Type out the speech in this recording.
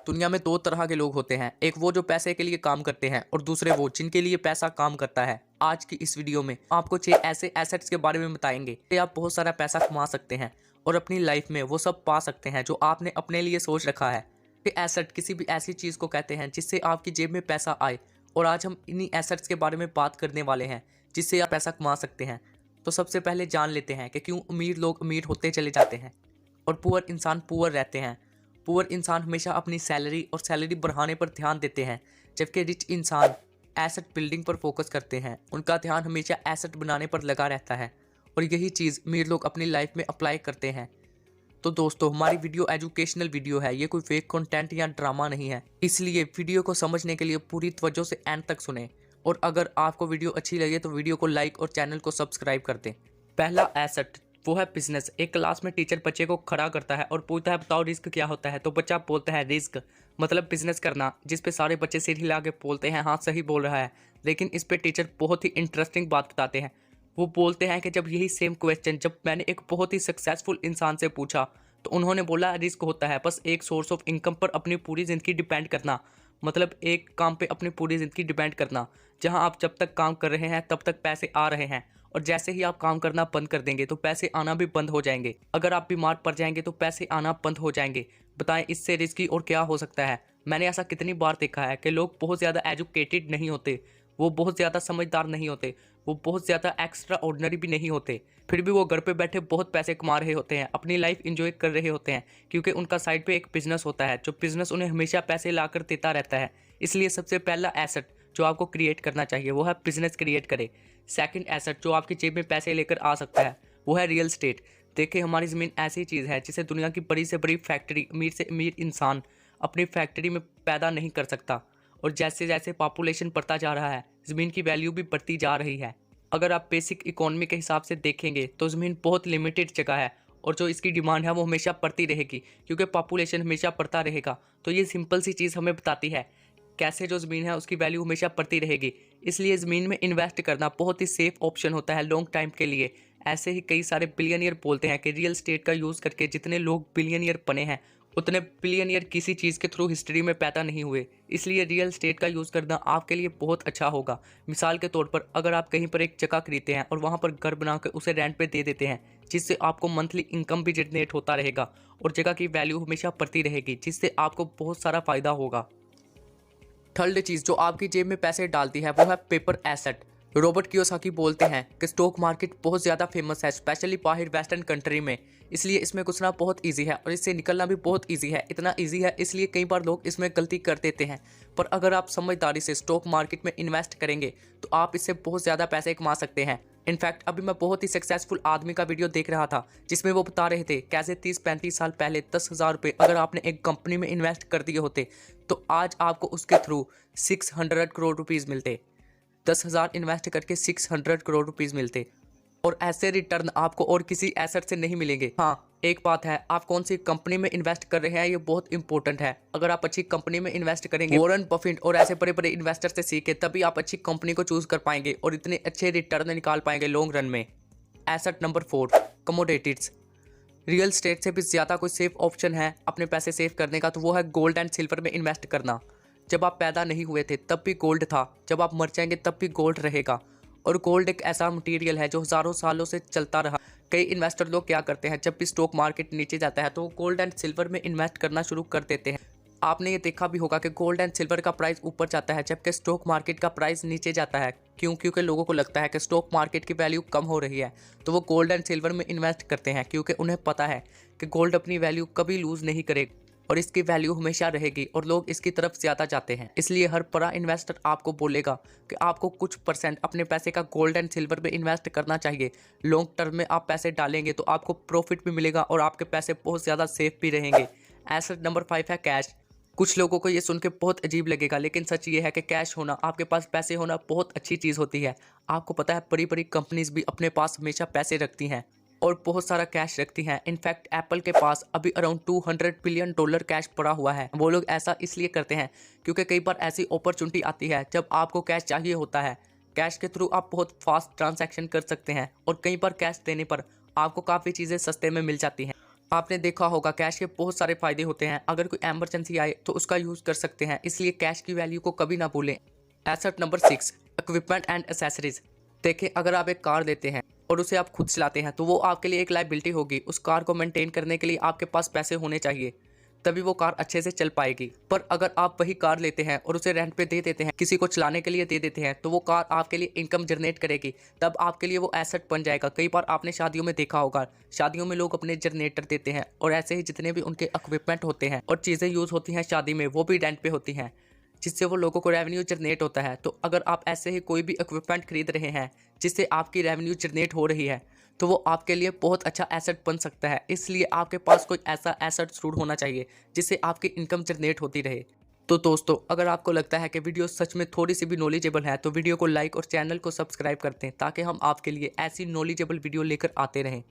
दुनिया में दो तरह के लोग होते हैं, एक वो जो पैसे के लिए काम करते हैं और दूसरे वो जिनके लिए पैसा काम करता है। आज की इस वीडियो में आपको 6 ऐसे एसेट्स के बारे में बताएंगे कि आप बहुत सारा पैसा कमा सकते हैं और अपनी लाइफ में वो सब पा सकते हैं जो आपने अपने लिए सोच रखा है। कि एसेट किसी भी ऐसी चीज़ को कहते हैं जिससे आपकी जेब में पैसा आए, और आज हम इन्हीं एसेट्स के बारे में बात करने वाले हैं जिससे आप पैसा कमा सकते हैं। तो सबसे पहले जान लेते हैं कि क्यों अमीर लोग अमीर होते चले जाते हैं और पुअर इंसान पुअर रहते हैं। पुअर इंसान हमेशा अपनी सैलरी और सैलरी बढ़ाने पर ध्यान देते हैं, जबकि रिच इंसान एसेट बिल्डिंग पर फोकस करते हैं। उनका ध्यान हमेशा एसेट बनाने पर लगा रहता है और यही चीज़ अमीर लोग अपनी लाइफ में अप्लाई करते हैं। तो दोस्तों, हमारी वीडियो एजुकेशनल वीडियो है, ये कोई फेक कंटेंट या ड्रामा नहीं है, इसलिए वीडियो को समझने के लिए पूरी तवज्जो से एंड तक सुने। और अगर आपको वीडियो अच्छी लगे तो वीडियो को लाइक और चैनल को सब्सक्राइब कर दें। पहला एसेट वो है बिजनेस। एक क्लास में टीचर बच्चे को खड़ा करता है और पूछता है बताओ रिस्क क्या होता है, तो बच्चा बोलता है रिस्क मतलब बिजनेस करना, जिस पे सारे बच्चे सिर हिला के बोलते हैं हाँ सही बोल रहा है। लेकिन इस पे टीचर बहुत ही इंटरेस्टिंग बात बताते हैं। वो बोलते हैं कि जब यही सेम क्वेश्चन जब मैंने एक बहुत ही सक्सेसफुल इंसान से पूछा तो उन्होंने बोला रिस्क होता है बस एक सोर्स ऑफ इनकम पर अपनी पूरी ज़िंदगी डिपेंड करना, मतलब एक काम पे अपनी पूरी ज़िंदगी डिपेंड करना, जहां आप जब तक काम कर रहे हैं तब तक पैसे आ रहे हैं और जैसे ही आप काम करना बंद कर देंगे तो पैसे आना भी बंद हो जाएंगे। अगर आप बीमार पड़ जाएंगे तो पैसे आना बंद हो जाएंगे। बताएं इससे रिस्की और क्या हो सकता है। मैंने ऐसा कितनी बार देखा है कि लोग बहुत ज़्यादा एजुकेटेड नहीं होते, वो बहुत ज़्यादा समझदार नहीं होते, वो बहुत ज़्यादा एक्स्ट्रा ऑर्डिनरी भी नहीं होते, फिर भी वो घर पे बैठे बहुत पैसे कमा रहे होते हैं, अपनी लाइफ इंजॉय कर रहे होते हैं, क्योंकि उनका साइड पे एक बिजनेस होता है जो बिजनेस उन्हें हमेशा पैसे ला कर देता रहता है। इसलिए सबसे पहला एसेट जो आपको क्रिएट करना चाहिए वो है बिजनेस क्रिएट करें। सेकंड एसेट जो आपकी जेब में पैसे लेकर आ सकता है वो है रियल एस्टेट। देखिए, हमारी ज़मीन ऐसी चीज़ है जिसे दुनिया की बड़ी से बड़ी फैक्ट्री, अमीर से अमीर इंसान अपनी फैक्ट्री में पैदा नहीं कर सकता। और जैसे जैसे पॉपुलेशन बढ़ता जा रहा है ज़मीन की वैल्यू भी बढ़ती जा रही है। अगर आप बेसिक इकोनॉमी के हिसाब से देखेंगे तो ज़मीन बहुत लिमिटेड जगह है और जो इसकी डिमांड है वो हमेशा बढ़ती रहेगी क्योंकि पॉपुलेशन हमेशा बढ़ता रहेगा। तो ये सिंपल सी चीज़ हमें बताती है कैसे जो ज़मीन है उसकी वैल्यू हमेशा बढ़ती रहेगी। इसलिए ज़मीन में इन्वेस्ट करना बहुत ही सेफ ऑप्शन होता है लॉन्ग टाइम के लिए। ऐसे ही कई सारे बिलियनियर बोलते हैं कि रियल एस्टेट का यूज़ करके जितने लोग बिलियनियर बने हैं उतने बिलियनियर किसी चीज़ के थ्रू हिस्ट्री में पैदा नहीं हुए। इसलिए रियल एस्टेट का यूज़ करना आपके लिए बहुत अच्छा होगा। मिसाल के तौर पर अगर आप कहीं पर एक जगह खरीदते हैं और वहाँ पर घर बना कर उसे रेंट पे दे देते हैं, जिससे आपको मंथली इनकम भी जनरेट होता रहेगा और जगह की वैल्यू हमेशा बढ़ती रहेगी, जिससे आपको बहुत सारा फ़ायदा होगा। थर्ड चीज़ जो आपकी जेब में पैसे डालती है वो है पेपर एसेट। रॉबर्ट कियोसाकी बोलते हैं कि स्टॉक मार्केट बहुत ज़्यादा फेमस है, स्पेशली बाहर वेस्टर्न कंट्री में, इसलिए इसमें घुसना बहुत इजी है और इससे निकलना भी बहुत इजी है। इतना इजी है इसलिए कई बार लोग इसमें गलती कर देते हैं, पर अगर आप समझदारी से स्टॉक मार्केट में इन्वेस्ट करेंगे तो आप इससे बहुत ज़्यादा पैसे कमा सकते हैं। इनफैक्ट अभी मैं बहुत ही सक्सेसफुल आदमी का वीडियो देख रहा था जिसमें वो बता रहे थे कैसे 30-35 साल पहले 10,000 रुपये अगर आपने एक कंपनी में इन्वेस्ट कर दिए होते तो आज आपको उसके थ्रू 600 करोड़ रुपीज़ मिलते। 10,000 इन्वेस्ट करके 600 करोड़ रुपीज़ मिलते और ऐसे रिटर्न आपको और किसी एसेट से नहीं मिलेंगे। हाँ, एक बात है, आप कौन सी कंपनी में इन्वेस्ट कर रहे हैं ये बहुत इंपॉर्टेंट है। अगर आप अच्छी कंपनी में इन्वेस्ट करेंगे, वॉरेन बफेट और ऐसे बड़े बड़े इन्वेस्टर से सीखे, तभी आप अच्छी कंपनी को चूज कर पाएंगे और इतने अच्छे रिटर्न निकाल पाएंगे लॉन्ग रन में। Asset number 4, commodities. Real estate से भी ज़्यादा कोई सेफ ऑप्शन है अपने पैसे सेव करने का तो वो है गोल्ड एंड सिल्वर में इन्वेस्ट करना। जब आप पैदा नहीं हुए थे तब भी गोल्ड था, जब आप मर जाएंगे तब भी गोल्ड रहेगा। और गोल्ड एक ऐसा मटेरियल है जो हज़ारों सालों से चलता रहा। कई इन्वेस्टर लोग क्या करते हैं, जब भी स्टॉक मार्केट नीचे जाता है तो वो गोल्ड एंड सिल्वर में इन्वेस्ट करना शुरू कर देते हैं। आपने ये देखा भी होगा कि गोल्ड एंड सिल्वर का प्राइस ऊपर जाता है जबकि स्टॉक मार्केट का प्राइस नीचे जाता है। क्यों? क्योंकि लोगों को लगता है कि स्टॉक मार्केट की वैल्यू कम हो रही है, तो वो गोल्ड एंड सिल्वर में इन्वेस्ट करते हैं क्योंकि उन्हें पता है कि गोल्ड अपनी वैल्यू कभी लूज़ नहीं करेगा और इसकी वैल्यू हमेशा रहेगी और लोग इसकी तरफ ज़्यादा जाते हैं। इसलिए हर बड़ा इन्वेस्टर आपको बोलेगा कि आपको कुछ परसेंट अपने पैसे का गोल्ड एंड सिल्वर में इन्वेस्ट करना चाहिए। लॉन्ग टर्म में आप पैसे डालेंगे तो आपको प्रॉफिट भी मिलेगा और आपके पैसे बहुत ज़्यादा सेफ भी रहेंगे। एसेट नंबर 5 है कैश। कुछ लोगों को ये सुन के बहुत अजीब लगेगा, लेकिन सच ये है कि कैश होना, आपके पास पैसे होना बहुत अच्छी चीज़ होती है। आपको पता है बड़ी बड़ी कंपनीज भी अपने पास हमेशा पैसे रखती हैं और बहुत सारा कैश रखती हैं। इनफैक्ट एप्पल के पास अभी अराउंड $200 बिलियन कैश पड़ा हुआ है। वो लोग ऐसा इसलिए करते हैं क्योंकि कई बार ऐसी अपॉर्चुनिटी आती है जब आपको कैश चाहिए होता है। कैश के थ्रू आप बहुत फास्ट ट्रांजैक्शन कर सकते हैं और कई बार कैश देने पर आपको काफ़ी चीज़ें सस्ते में मिल जाती हैं। आपने देखा होगा कैश के बहुत सारे फायदे होते हैं। अगर कोई इमरजेंसी आए तो उसका यूज कर सकते हैं, इसलिए कैश की वैल्यू को कभी ना भूलें। Asset number 6, equipment and accessories. देखिए, अगर आप एक कार लेते हैं और उसे आप खुद चलाते हैं तो वो आपके लिए एक लायबिलिटी होगी। उस कार को मेंटेन करने के लिए आपके पास पैसे होने चाहिए, तभी वो कार अच्छे से चल पाएगी। पर अगर आप वही कार लेते हैं और उसे रेंट पे दे देते हैं, किसी को चलाने के लिए दे देते हैं, तो वो कार आपके लिए इनकम जनरेट करेगी, तब आपके लिए वो एसेट बन जाएगा। कई बार आपने शादियों में देखा होगा, शादियों में लोग अपने जनरेटर देते हैं और ऐसे ही जितने भी उनके इक्विपमेंट होते हैं और चीज़ें यूज़ होती हैं शादी में, वो भी रेंट पे होती हैं, जिससे वो लोगों को रेवेन्यू जनरेट होता है। तो अगर आप ऐसे ही कोई भी इक्विपमेंट खरीद रहे हैं जिससे आपकी रेवेन्यू जनरेट हो रही है, तो वो आपके लिए बहुत अच्छा एसेट बन सकता है। इसलिए आपके पास कोई ऐसा एसेट जरूर होना चाहिए जिससे आपकी इनकम जनरेट होती रहे। तो दोस्तों, अगर आपको लगता है कि वीडियो सच में थोड़ी सी भी नॉलेजेबल है तो वीडियो को लाइक और चैनल को सब्सक्राइब करते हैं, ताकि हम आपके लिए ऐसी नॉलेजेबल वीडियो लेकर आते रहें।